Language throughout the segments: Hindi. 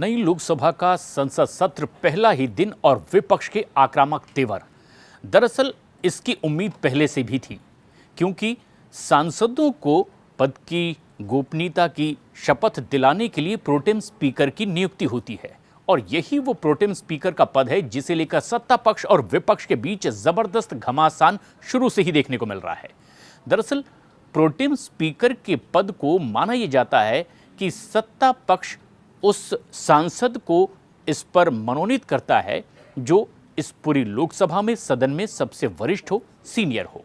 नई लोकसभा का संसद सत्र पहला ही दिन और विपक्ष के आक्रामक तेवर। दरअसल इसकी उम्मीद पहले से भी थी, क्योंकि सांसदों को पद की गोपनीयता की शपथ दिलाने के लिए प्रोटेम स्पीकर की नियुक्ति होती है और यही वो प्रोटेम स्पीकर का पद है जिसे लेकर सत्ता पक्ष और विपक्ष के बीच जबरदस्त घमासान शुरू से ही देखने को मिल रहा है। दरअसल प्रोटेम स्पीकर के पद को माना यह जाता है कि सत्ता पक्ष उस सांसद को इस पर मनोनीत करता है जो इस पूरी लोकसभा में सदन में सबसे वरिष्ठ हो, सीनियर हो।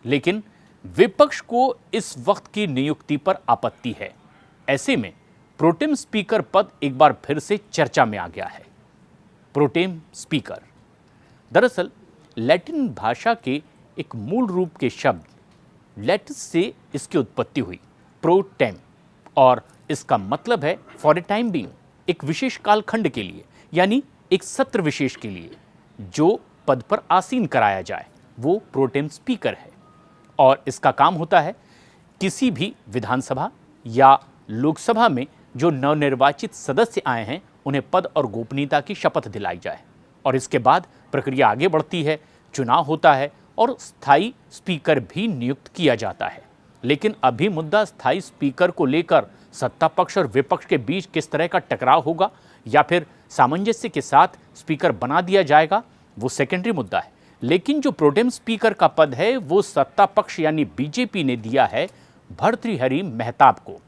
लेकिन विपक्ष को इस वक्त की नियुक्ति पर आपत्ति है। ऐसे में प्रोटेम स्पीकर पद एक बार फिर से चर्चा में आ गया है। प्रोटेम स्पीकर दरअसल लैटिन भाषा के एक मूल रूप के शब्द लेटिस से इसकी उत्पत्ति हुई, प्रोटेम, और इसका मतलब है फॉर ए टाइम बीइंग, एक विशेष कालखंड के लिए, यानी एक सत्र विशेष के लिए जो पद पर आसीन कराया जाए, वो प्रोटेम स्पीकर है। और इसका काम होता है किसी भी विधानसभा या लोकसभा में जो नवनिर्वाचित सदस्य आए हैं उन्हें पद और गोपनीयता की शपथ दिलाई जाए और इसके बाद प्रक्रिया आगे बढ़ती है, चुनाव होता है और स्थायी स्पीकर भी नियुक्त किया जाता है। लेकिन अभी मुद्दा स्थायी स्पीकर को लेकर सत्ता पक्ष और विपक्ष के बीच किस तरह का टकराव होगा या फिर सामंजस्य के साथ स्पीकर बना दिया जाएगा, वो सेकेंडरी मुद्दा है। लेकिन जो प्रोटेम स्पीकर का पद है वो सत्ता पक्ष यानी बीजेपी ने दिया है भर्तृहरि महताब को,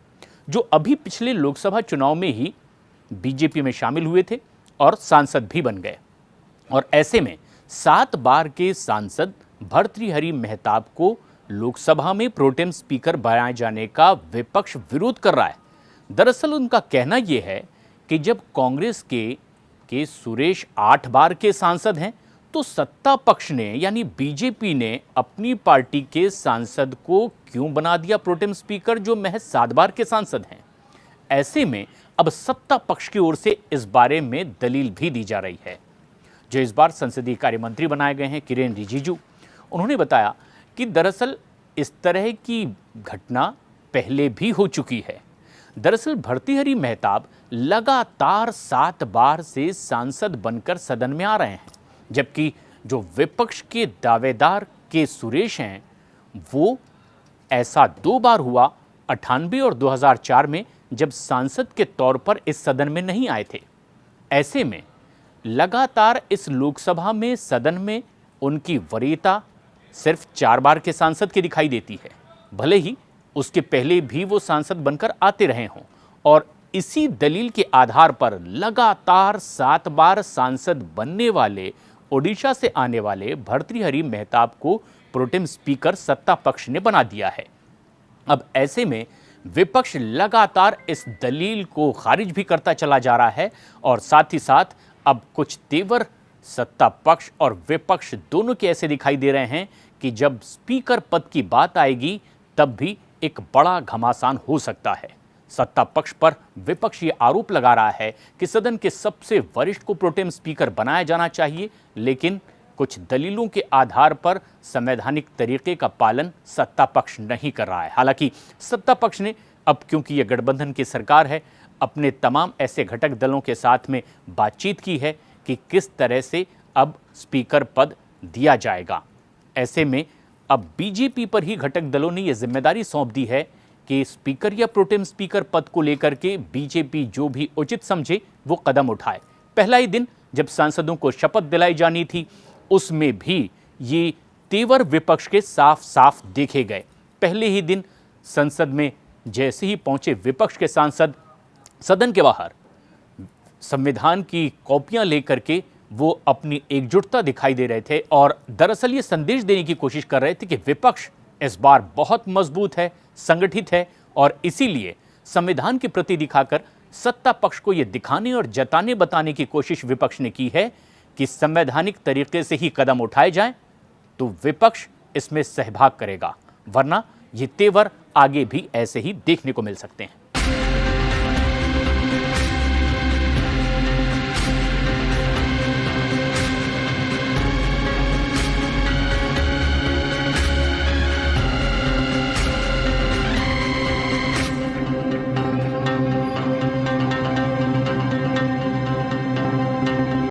जो अभी पिछले लोकसभा चुनाव में ही बीजेपी में शामिल हुए थे और सांसद भी बन गए। और ऐसे में 7 बार के सांसद भर्तृहरि महताब को लोकसभा में प्रोटेम स्पीकर बनाए जाने का विपक्ष विरोध कर रहा है। दरअसल उनका कहना यह है कि जब कांग्रेस के सुरेश 8 बार के सांसद हैं तो सत्ता पक्ष ने यानी बीजेपी ने अपनी पार्टी के सांसद को क्यों बना दिया प्रोटेम स्पीकर जो महज 7 बार के सांसद हैं। ऐसे में अब सत्ता पक्ष की ओर से इस बारे में दलील भी दी जा रही है। जो इस बार संसदीय कार्य मंत्री बनाए गए हैं किरेन रिजिजू, उन्होंने बताया कि दरअसल इस तरह की घटना पहले भी हो चुकी है। दरअसल भर्तृहरि महताब लगातार 7 बार से सांसद बनकर सदन में आ रहे हैं, जबकि जो विपक्ष के दावेदार के सुरेश हैं वो ऐसा 2 बार हुआ, 98 और 2004 में, जब सांसद के तौर पर इस सदन में नहीं आए थे। ऐसे में लगातार इस लोकसभा में सदन में उनकी वरीयता सिर्फ 4 बार के सांसद की दिखाई देती है, भले ही उसके पहले भी वो सांसद बनकर आते रहे हों। और इसी दलील के आधार पर लगातार 7 बार सांसद बनने वाले ओडिशा से आने वाले भर्तृहरि महताब को प्रोटेम स्पीकर सत्ता पक्ष ने बना दिया है। अब ऐसे में विपक्ष लगातार इस दलील को खारिज भी करता चला जा रहा है और साथ ही साथ अब कुछ तेवर सत्ता पक्ष और विपक्ष दोनों के ऐसे दिखाई दे रहे हैं कि जब स्पीकर पद की बात आएगी तब भी एक बड़ा घमासान हो सकता है। सत्ता पक्ष पर विपक्ष ये आरोप लगा रहा है कि सदन के सबसे वरिष्ठ को प्रोटेम स्पीकर बनाया जाना चाहिए, लेकिन कुछ दलीलों के आधार पर संवैधानिक तरीके का पालन सत्ता पक्ष नहीं कर रहा है। हालांकि सत्ता पक्ष ने अब, क्योंकि यह गठबंधन की सरकार है, अपने तमाम ऐसे घटक दलों के साथ में बातचीत की है कि किस तरह से अब स्पीकर पद दिया जाएगा। ऐसे में अब बीजेपी पर ही घटक दलों ने यह जिम्मेदारी सौंप दी है कि स्पीकर या प्रोटेम स्पीकर पद को लेकर के बीजेपी जो भी उचित समझे वो कदम उठाए। पहला ही दिन जब सांसदों को शपथ दिलाई जानी थी उसमें भी ये तेवर विपक्ष के साफ साफ देखे गए। पहले ही दिन संसद में जैसे ही पहुंचे विपक्ष के सांसद सदन के बाहर संविधान की कॉपियां लेकर के वो अपनी एकजुटता दिखाई दे रहे थे और दरअसल ये संदेश देने की कोशिश कर रहे थे कि विपक्ष इस बार बहुत मजबूत है, संगठित है और इसीलिए संविधान के प्रति दिखाकर सत्ता पक्ष को यह दिखाने और जताने बताने की कोशिश विपक्ष ने की है कि संवैधानिक तरीके से ही कदम उठाए जाएं तो विपक्ष इसमें सहभाग करेगा, वरना ये तेवर आगे भी ऐसे ही देखने को मिल सकते हैं।